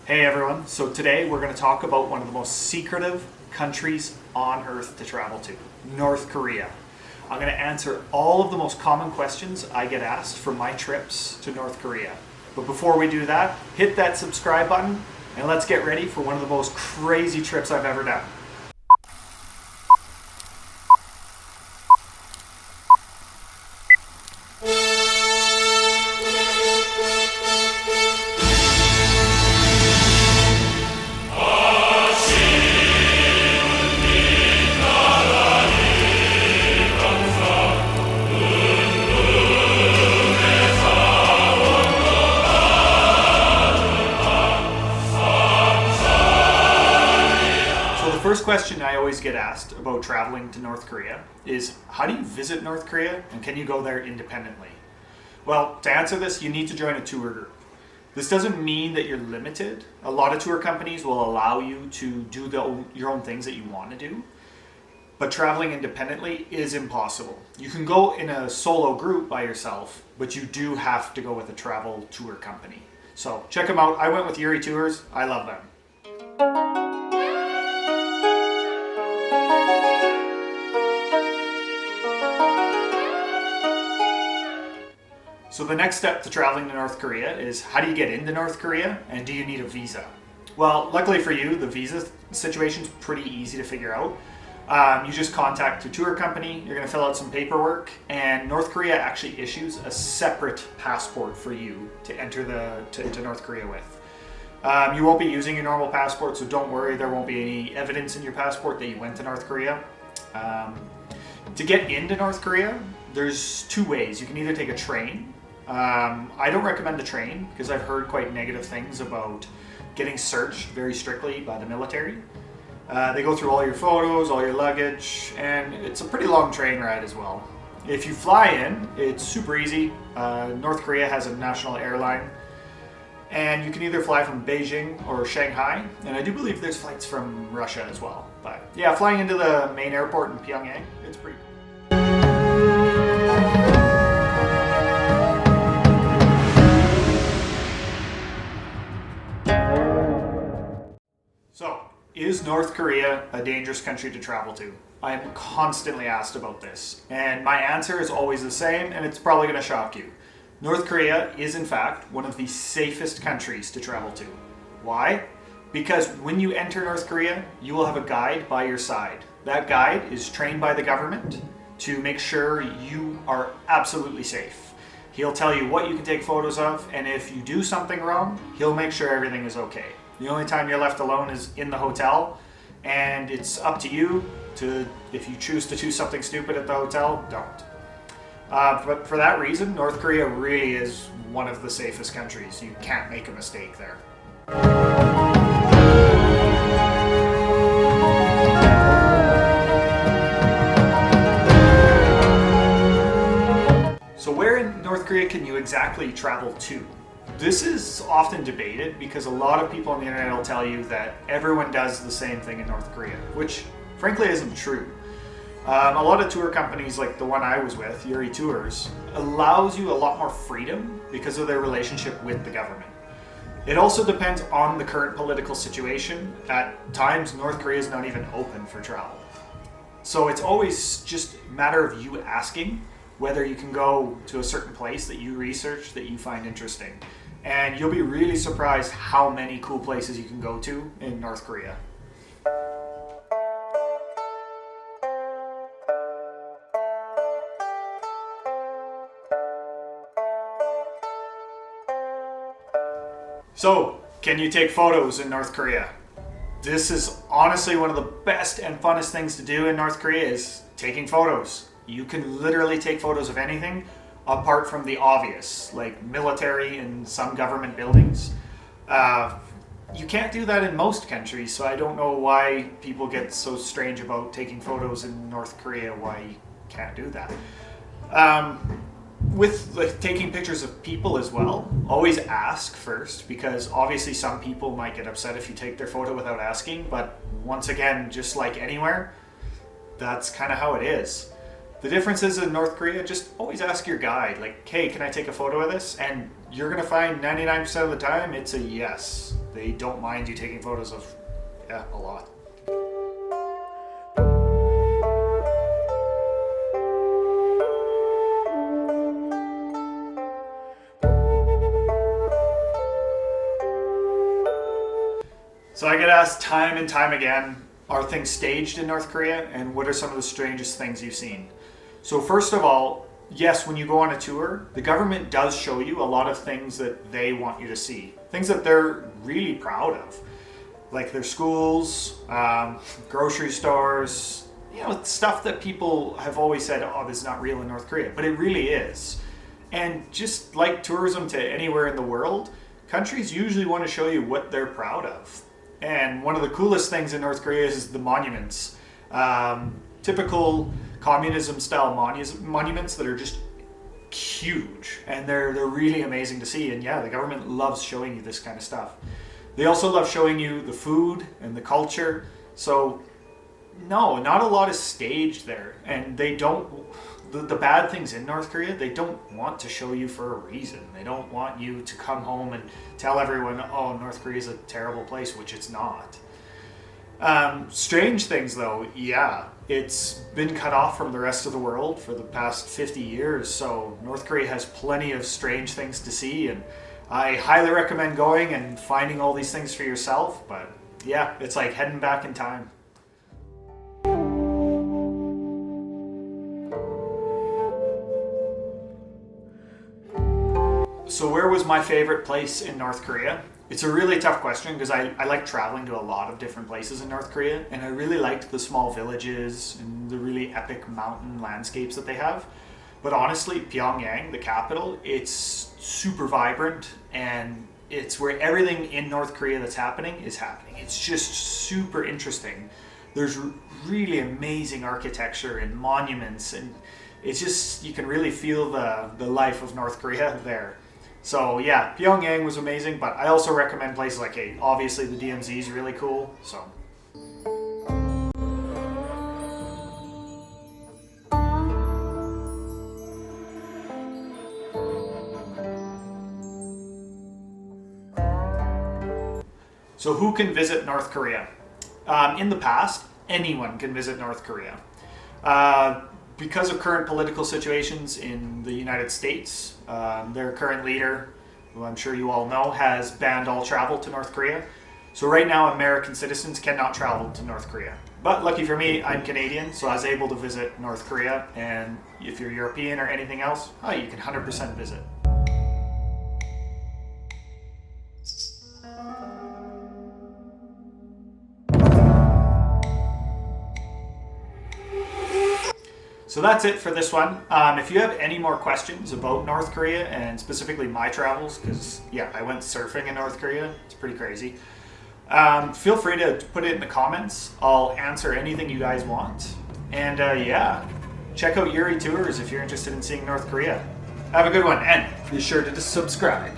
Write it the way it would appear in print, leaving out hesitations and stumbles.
Hey everyone, so today we're going to talk about one of the most secretive countries on earth to travel to, North Korea. I'm going to answer all of the most common questions I get asked from my trips to North Korea. But before we do that, hit that subscribe button and let's get ready for one of the most crazy trips I've ever done. The first question I always get asked about traveling to North Korea is, how do you visit North Korea and can you go there independently? Well, to answer this, you need to join a tour group. This doesn't mean that you're limited. A lot of tour companies will allow you to do your own things that you want to do, but traveling independently is impossible. You can go in a solo group by yourself, but you do have to go with a travel tour company. So check them out. I went with Yuri Tours. I love them. So the next step to traveling to North Korea is, how do you get into North Korea and do you need a visa? Well, luckily for you, the visa situation is pretty easy to figure out. You just contact a tour company, you're going to fill out some paperwork, and North Korea actually issues a separate passport for you to enter to North Korea with. You won't be using your normal passport, so don't worry, there won't be any evidence in your passport that you went to North Korea. To get into North Korea, there's two ways. You can either take a train. I don't recommend the train because I've heard quite negative things about getting searched very strictly by the military. They go through all your photos, all your luggage, and it's a pretty long train ride as well. If you fly in, it's super easy. North Korea has a national airline, and you can either fly from Beijing or Shanghai, and I do believe there's flights from Russia as well. But yeah, flying into the main airport in Pyongyang, it's pretty cool. So, is North Korea a dangerous country to travel to? I am constantly asked about this, and my answer is always the same, and it's probably going to shock you. North Korea is in fact one of the safest countries to travel to. Why? Because when you enter North Korea, you will have a guide by your side. That guide is trained by the government to make sure you are absolutely safe. He'll tell you what you can take photos of, and if you do something wrong, he'll make sure everything is okay. The only time you're left alone is in the hotel, and it's up to you to, if you choose to do something stupid at the hotel, don't. But for that reason, North Korea really is one of the safest countries. You can't make a mistake there. So where in North Korea can you exactly travel to? This is often debated because a lot of people on the internet will tell you that everyone does the same thing in North Korea, which frankly isn't true. A lot of tour companies like the one I was with, Yuri Tours, allows you a lot more freedom because of their relationship with the government. It also depends on the current political situation. At times, North Korea is not even open for travel. So it's always just a matter of you asking whether you can go to a certain place that you research that you find interesting. And you'll be really surprised how many cool places you can go to in North Korea. So, can you take photos in North Korea? This is honestly one of the best and funnest things to do in North Korea is taking photos. You can literally take photos of anything apart from the obvious, like military and some government buildings. You can't do that in most countries, so I don't know why people get so strange about taking photos in North Korea, why you can't do that. With taking pictures of people as well, always ask first, because obviously some people might get upset if you take their photo without asking, but once again, just like anywhere, that's kind of how it is. The difference is in North Korea, just always ask your guide, like, hey, can I take a photo of this? And you're gonna find 99% of the time it's a yes. They don't mind you taking photos of, yeah, a lot. So I get asked time and time again, are things staged in North Korea? And what are some of the strangest things you've seen? So first of all, yes, when you go on a tour, the government does show you a lot of things that they want you to see. Things that they're really proud of. Like their schools, grocery stores, you know, stuff that people have always said, oh, this is not real in North Korea. But it really is. And just like tourism to anywhere in the world, countries usually want to show you what they're proud of. And one of the coolest things in North Korea is the monuments. Typical communism-style monuments that are just huge, and they're really amazing to see. And yeah, the government loves showing you this kind of stuff. They also love showing you the food and the culture. So no, not a lot is staged there, and they don't. The bad things in North Korea, they don't want to show you for a reason. They don't want you to come home and tell everyone, oh, North Korea is a terrible place, which it's not. Strange things though, yeah, it's been cut off from the rest of the world for the past 50 years, so North Korea has plenty of strange things to see, and I highly recommend going and finding all these things for yourself. But yeah, it's like heading back in time. So where was my favorite place in North Korea? It's a really tough question because I like traveling to a lot of different places in North Korea, and I really liked the small villages and the really epic mountain landscapes that they have. But honestly, Pyongyang, the capital, it's super vibrant, and it's where everything in North Korea that's happening is happening. It's just super interesting. There's really amazing architecture and monuments, and it's just, you can really feel the life of North Korea there. So yeah, Pyongyang was amazing, but I also recommend places like, hey, obviously the DMZ is really cool, so. So who can visit North Korea? In the past, anyone can visit North Korea. Because of current political situations in the United States, their current leader, who I'm sure you all know, has banned all travel to North Korea. So right now, American citizens cannot travel to North Korea. But lucky for me, I'm Canadian, so I was able to visit North Korea. And if you're European or anything else, oh, you can 100% visit. So that's it for this one. If you have any more questions about North Korea and specifically my travels, because yeah, I went surfing in North Korea, it's pretty crazy. Feel free to put it in the comments. I'll answer anything you guys want. And yeah, check out Yuri Tours if you're interested in seeing North Korea. Have a good one, and be sure to subscribe.